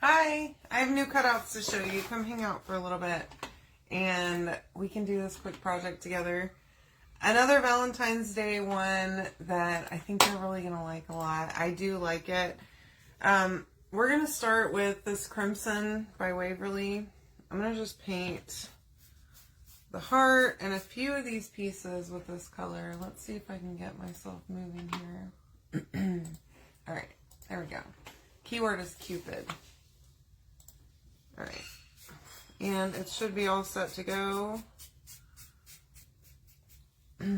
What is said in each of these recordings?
Hi, I have new cutouts to show you. Come hang out for a little bit and we can do this quick project together. Another Valentine's Day one that I think you're really going to like a lot. I do like it. We're going to start with this Crimson by Waverly. I'm going to just paint the heart and a few of these pieces with this color. Let's see if I can get myself moving here. All right, there we go. Keyword is Cupid. All right, and it should be all set to go.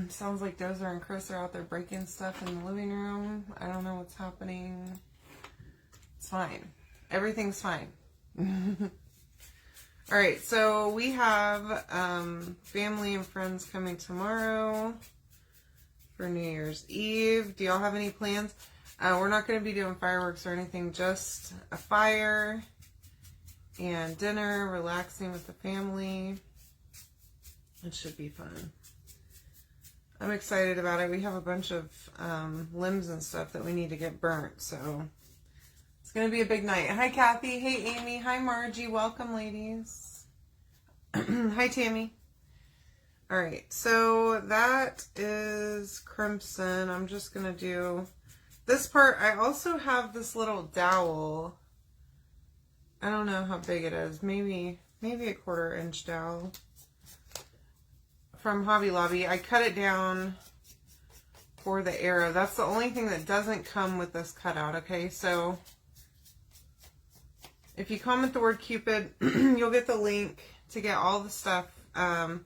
Sounds like Dozer and Chris are out there breaking stuff in the living room. I don't know what's happening. It's fine. Everything's fine. All right, so we have family and friends coming tomorrow for New Year's Eve. Do y'all have any plans? We're not going to be doing fireworks or anything, just a fire and dinner, relaxing with the family. It should be fun. I'm excited about it. We have a bunch of limbs and stuff that we need to get burnt, so it's going to be a big night. Hi, Kathy. Hey, Amy. Hi, Margie. Welcome, ladies. Hi, Tammy. All right, so that is Crimson. I'm just going to do this part. I also have this little dowel. I don't know how big it is. Maybe a 1/4 inch dowel from Hobby Lobby. I cut it down for the arrow. That's the only thing that doesn't come with this cutout, okay? So if you comment the word Cupid, you'll get the link to get all the stuff that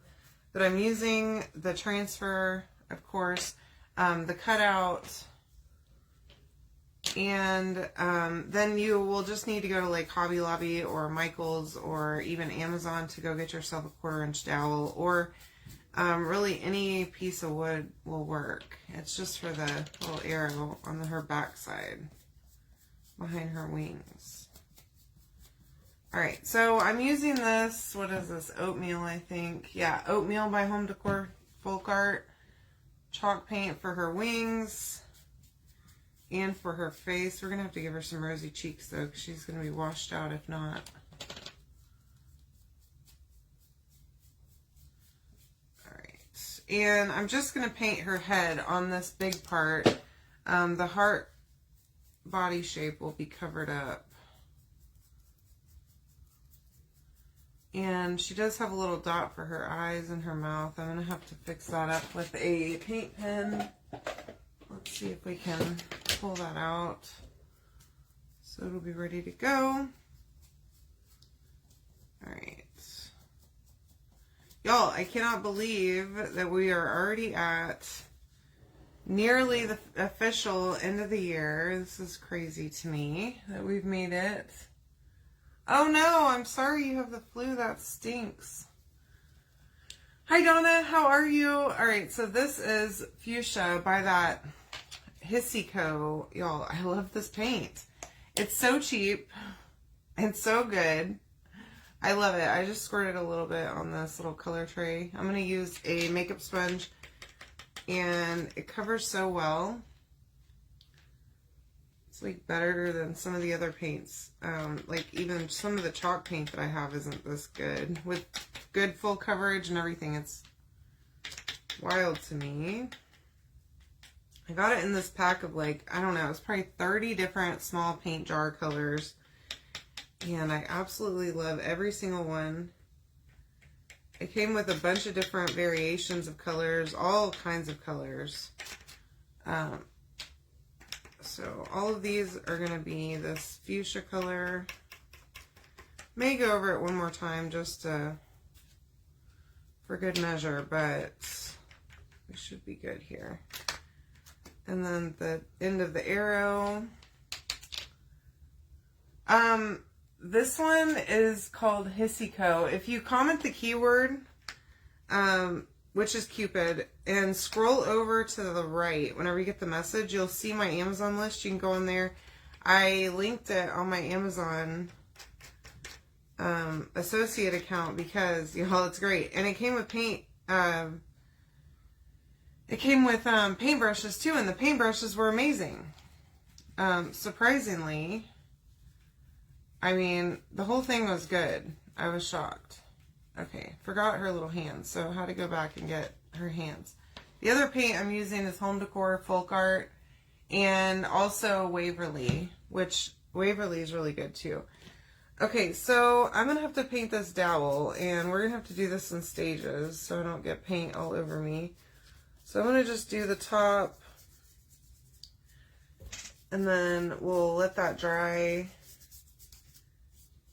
I'm using, the transfer, of course, the cutout, and then you will just need to go to like Hobby Lobby or Michael's or even Amazon to go get yourself a 1/4 inch dowel, or really any piece of wood will work. It's just for the little arrow on her backside behind her wings. All right, so I'm using this, what is this, Oatmeal, I think. Yeah, Oatmeal by Home Decor Folk Art. Chalk paint for her wings and for her face. We're going to have to give her some rosy cheeks, though, because she's going to be washed out if not. All right, and I'm just going to paint her head on this big part. The heart body shape will be covered up. And she does have a little dot for her eyes and her mouth. I'm going to have to fix that up with a paint pen. Let's see if we can pull that out so it'll be ready to go. All right. Y'all, I cannot believe that we are already at nearly the official end of the year. This is crazy to me that we've made it. Oh no, I'm sorry you have the flu. That stinks. Hi Donna, how are you? All right, so this is Fuchsia by that Hissico. Y'all, I love this paint. It's so cheap and so good. I love it. I just squirted a little bit on this little color tray. I'm going to use a makeup sponge and it covers so well. It's like better than some of the other paints. Like even some of the chalk paint that I have isn't this good. With good full coverage and everything, it's wild to me. I got it in this pack of like, I don't know, it's probably 30 different small paint jar colors. And I absolutely love every single one. It came with a bunch of different variations of colors, all kinds of colors. So all of these are going to be this fuchsia color. May go over it one more time just for good measure, but we should be good here. And then the end of the arrow. This one is called Hissico. If you comment the keyword, which is Cupid, and scroll over to the right, whenever you get the message, you'll see my Amazon list. You can go in there. I linked it on my Amazon associate account because, you know, it's great. And it came with paint. It came with paintbrushes too, and the paintbrushes were amazing. Surprisingly, I mean, the whole thing was good. I was shocked. Okay, forgot her little hands, so how to go back and get her hands. The other paint I'm using is Home Decor, Folk Art, and also Waverly, which Waverly is really good too. Okay, so I'm going to have to paint this dowel, and we're going to have to do this in stages so I don't get paint all over me. So I'm going to just do the top, and then we'll let that dry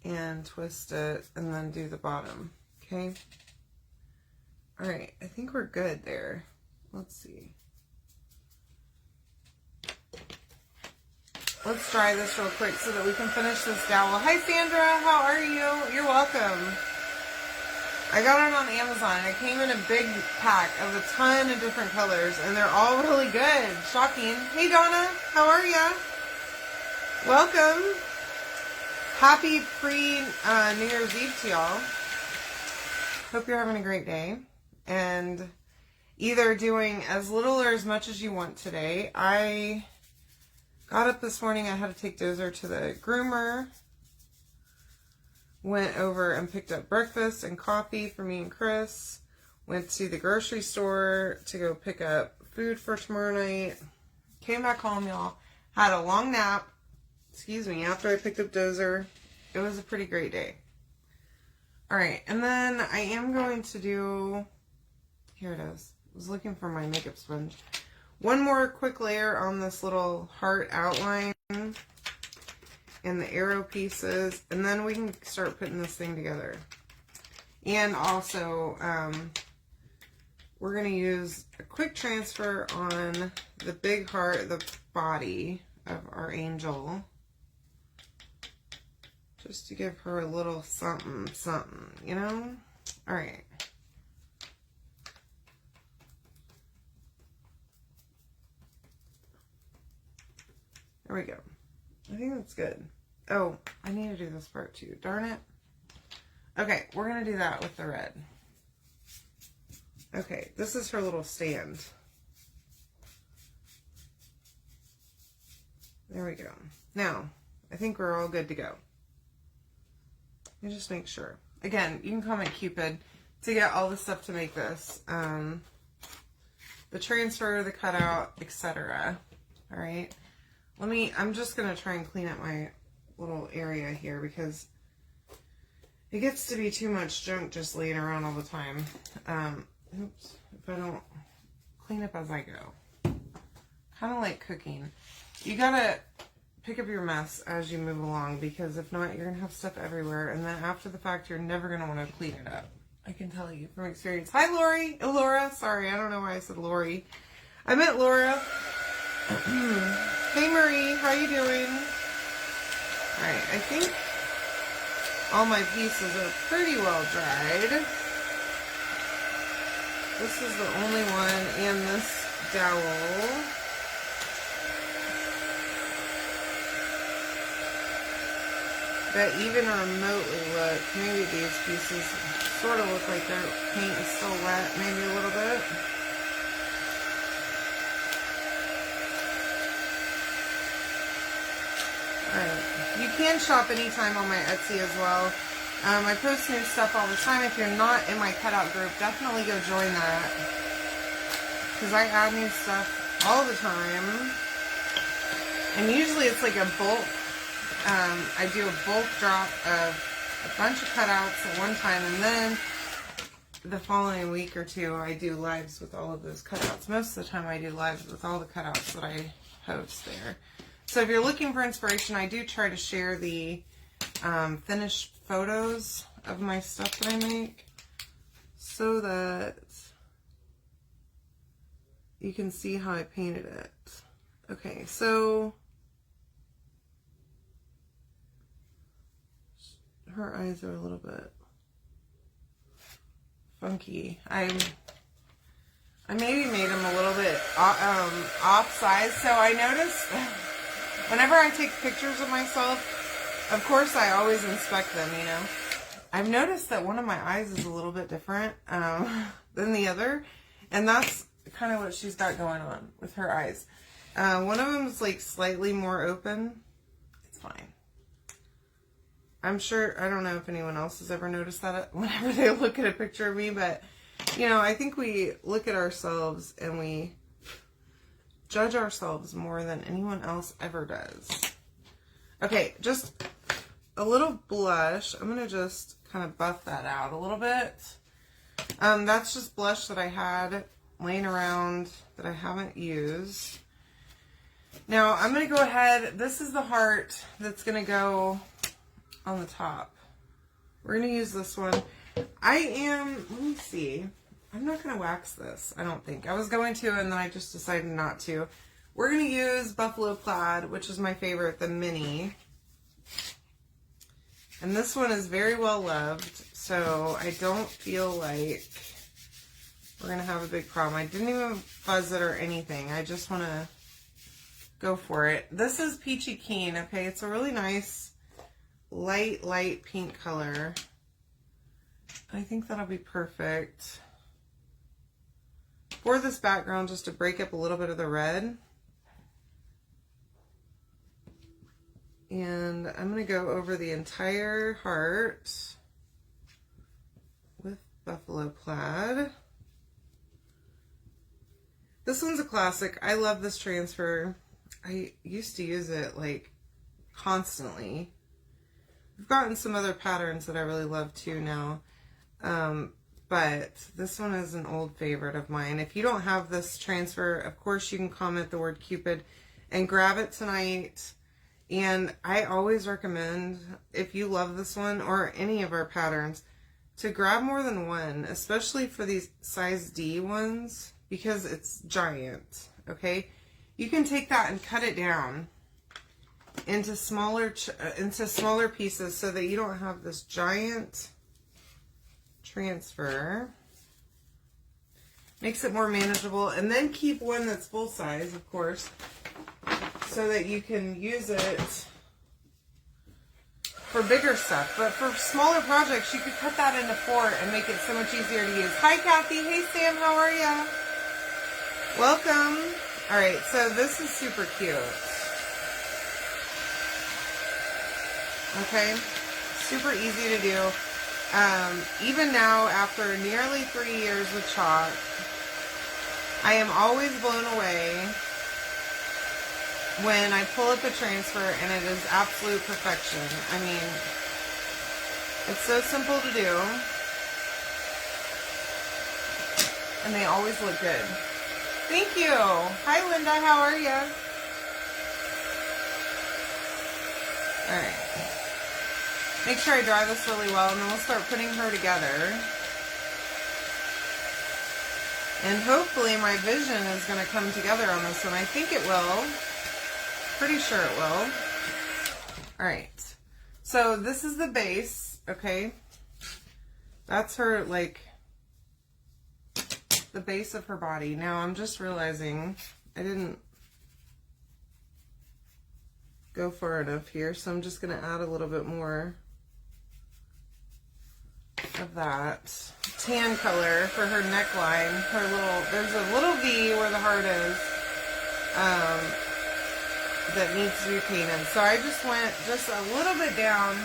and twist it, and then do the bottom, okay? All right, I think we're good there. Let's see. Let's dry this real quick so that we can finish this dowel. Hi, Sandra. How are you? You're welcome. I got it on Amazon. It came in a big pack of a ton of different colors, and they're all really good. Shocking. Hey, Donna. How are ya? Welcome. Happy pre-New Year's Eve to y'all. Hope you're having a great day. And either doing as little or as much as you want today. I got up this morning. I had to take Dozer to the groomer. Went over and picked up breakfast and coffee for me and Chris. Went to the grocery store to go pick up food for tomorrow night. Came back home, y'all. Had a long nap. Excuse me, after I picked up Dozer. It was a pretty great day. Alright, and then I am going to do... Here it is. I was looking for my makeup sponge. One more quick layer on this little heart outline and the arrow pieces, and then we can start putting this thing together. And also, we're going to use a quick transfer on the big heart, the body of our angel, just to give her a little something, something, you know? All right. There we go. I think that's good. Oh, I need to do this part too. Darn it. Okay, we're going to do that with the red. Okay, this is her little stand. There we go. Now, I think we're all good to go. Let me just make sure. Again, you can comment Cupid to get all the stuff to make this. The transfer, the cutout, etc. All right. I'm just going to try and clean up my little area here because it gets to be too much junk just laying around all the time. Oops, if I don't clean up as I go. Kind of like cooking. You got to pick up your mess as you move along because if not, you're going to have stuff everywhere. And then after the fact, you're never going to want to clean it up. I can tell you from experience. Hi, Lori. Laura. Sorry, I don't know why I said Lori. I meant Laura. Hey Marie, how you doing? Alright, I think all my pieces are pretty well dried. This is the only one in this dowel. That even remotely look, maybe these pieces sort of look like their paint is still wet, maybe a little bit. Alright, you can shop anytime on my Etsy as well. I post new stuff all the time. If you're not in my cutout group, definitely go join that. Because I add new stuff all the time. And usually it's like a bulk. I do a bulk drop of a bunch of cutouts at one time. And then the following week or two, I do lives with all of those cutouts. Most of the time I do lives with all the cutouts that I post there. So if you're looking for inspiration, I do try to share the finished photos of my stuff that I make so that you can see how I painted it. Okay, so her eyes are a little bit funky. I maybe made them a little bit off size, so I noticed whenever I take pictures of myself, of course I always inspect them, you know. I've noticed that one of my eyes is a little bit different than the other, and that's kind of what she's got going on with her eyes. One of them is like slightly more open. It's fine. I'm sure, I don't know if anyone else has ever noticed that whenever they look at a picture of me, but, you know, I think we look at ourselves and we judge ourselves more than anyone else ever does. Okay, just a little blush. I'm going to just kind of buff that out a little bit. That's just blush that I had laying around that I haven't used. Now, I'm going to go ahead. This is the heart that's going to go on the top. We're going to use this one. Let me see. I'm not going to wax this, I don't think. I was going to, and then I just decided not to. We're going to use Buffalo Plaid, which is my favorite, the mini. And this one is very well loved, so I don't feel like we're going to have a big problem. I didn't even fuzz it or anything. I just want to go for it. This is Peachy Keen, okay? It's a really nice, light pink color. I think that'll be perfect for this background, just to break up a little bit of the red. And I'm going to go over the entire heart with Buffalo Plaid. This one's a classic. I love this transfer. I used to use it like constantly. I've gotten some other patterns that I really love too now. But this one is an old favorite of mine. If you don't have this transfer, of course you can comment the word Cupid and grab it tonight. And I always recommend, if you love this one or any of our patterns, to grab more than one, especially for these size D ones, because it's giant, okay? You can take that and cut it down into smaller pieces so that you don't have this giant transfer. Makes it more manageable. And then keep one that's full size, of course, so that you can use it for bigger stuff. But for smaller projects, you could cut that into 4 and make it so much easier to use. Hi, Kathy. Hey, Sam. How are ya? Welcome. All right, so this is super cute. Okay, super easy to do. Even now, after nearly 3 years with chalk, I am always blown away when I pull up a transfer and it is absolute perfection. I mean, it's so simple to do, and they always look good. Thank you. Hi, Linda. How are you? All right. Make sure I dry this really well, and then we'll start putting her together. And hopefully my vision is going to come together on this one. I think it will. Pretty sure it will. All right. So this is the base, okay? That's her, like, the base of her body. Now I'm just realizing I didn't go far enough here, so I'm just going to add a little bit more of that tan color for her neckline. There's a little V where the heart is that needs to be painted. So I just went just a little bit down.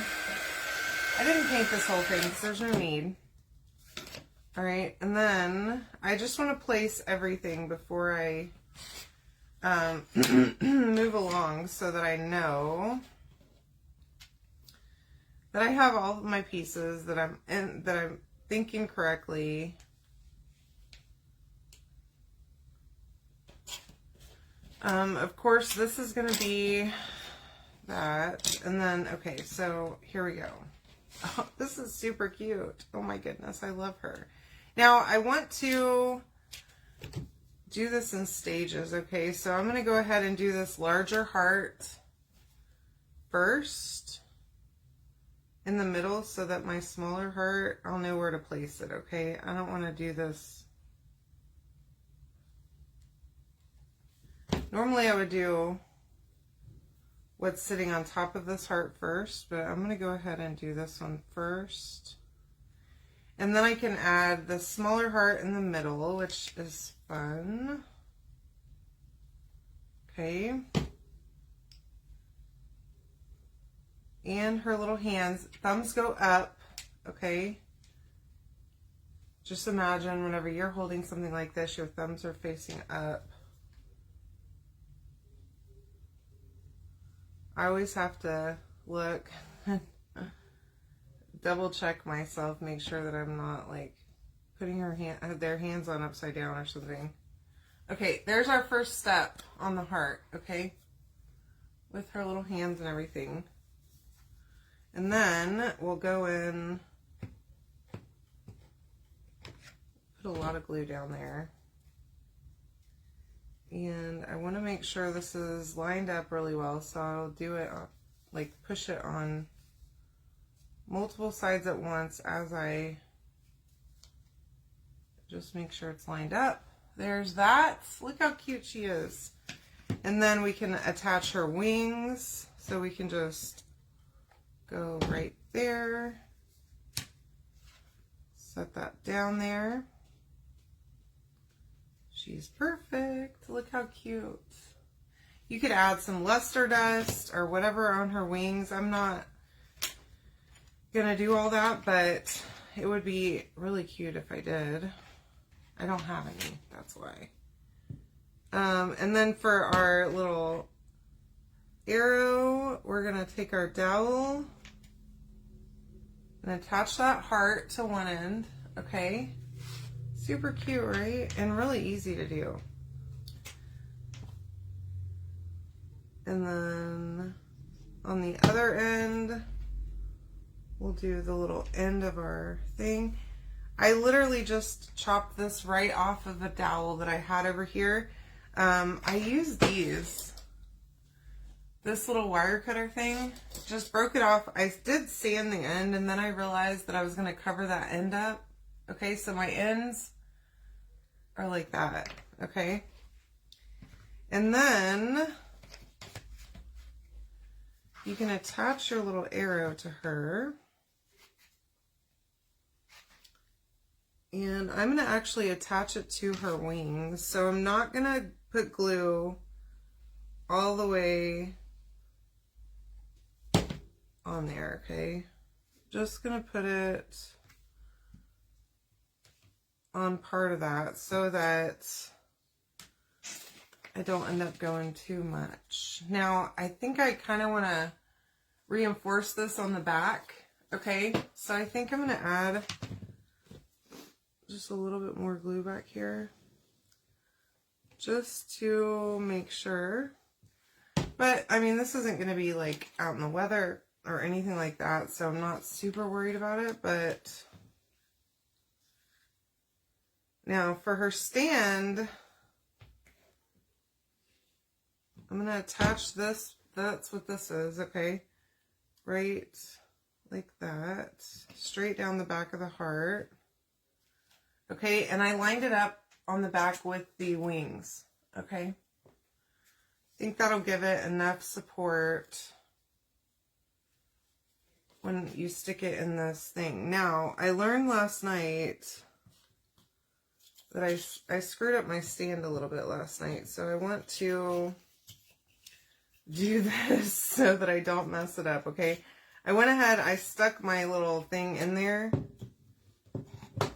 I didn't paint this whole thing because there's no need. All right, and then I just want to place everything before I move along so that I know that I have all of my pieces, that I'm thinking correctly. Of course, this is going to be that, and then, okay, so here we go. Oh, this is super cute. Oh my goodness, I love her. Now, I want to do this in stages, okay? So I'm going to go ahead and do this larger heart first in the middle so that my smaller heart, I'll know where to place it, okay? I don't want to do this. Normally I would do what's sitting on top of this heart first, but I'm going to go ahead and do this one first. And then I can add the smaller heart in the middle, which is fun. Okay. and her little hands. Thumbs go up, okay? Just imagine whenever you're holding something like this, your thumbs are facing up. I always have to look, double check myself, make sure that I'm not like putting their hands on upside down or something. Okay, there's our first step on the heart, okay? With her little hands and everything. And then we'll go in, put a lot of glue down there. And I want to make sure this is lined up really well, so I'll do it, like push it on multiple sides at once as I just make sure it's lined up. There's that. Look how cute she is. And then we can attach her wings, so we can just go right there. Set that down there. She's perfect. Look how cute. You could add some luster dust or whatever on her wings. I'm not gonna do all that, but it would be really cute if I did. I don't have any, that's why. And then for our little arrow, we're gonna take our dowel and attach that heart to one end, okay? Super cute, right? And really easy to do. And then on the other end, we'll do the little end of our thing. I literally just chopped this right off of a dowel that I had over here. I used this little wire cutter thing, just broke it off. I did sand the end, and then I realized that I was gonna cover that end up. Okay, so my ends are like that, okay? And then you can attach your little arrow to her. And I'm going to actually attach it to her wings. So I'm not going to put glue all the way on there, okay? Just going to put it on part of that so that I don't end up going too much. Now, I think I kind of want to reinforce this on the back, okay? So I think I'm going to add just a little bit more glue back here just to make sure. But, I mean, this isn't going to be like out in the weather or anything like that, so I'm not super worried about it, but now for her stand, I'm going to attach this. That's what this is, okay? Right like that. Straight down the back of the heart. Okay, and I lined it up on the back with the wings, okay? I think that'll give it enough support when you stick it in this thing. Now, I learned last night that I screwed up my stand a little bit last night, so I want to do this so that I don't mess it up, okay? I went ahead, I stuck my little thing in there,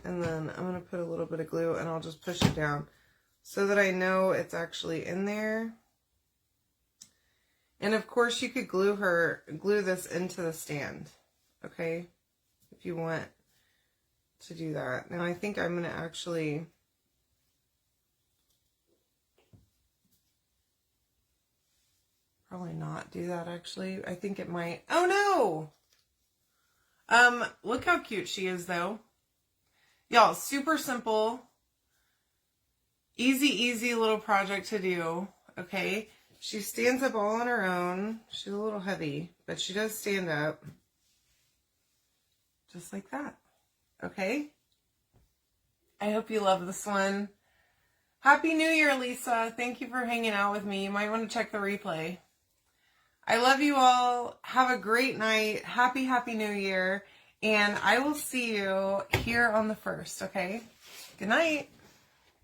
and then I'm going to put a little bit of glue and I'll just push it down so that I know it's actually in there. And of course you could glue this into the stand, okay? If you want to do that. Now I think I'm going to actually probably not do that actually. I think it might. Oh no! Look how cute she is though. Y'all, super simple, easy little project to do, okay? She stands up all on her own. She's a little heavy, but she does stand up. Just like that, okay? I hope you love this one. Happy New Year, Lisa. Thank you for hanging out with me. You might want to check the replay. I love you all. Have a great night. Happy New Year. And I will see you here on the 1st, okay? Good night.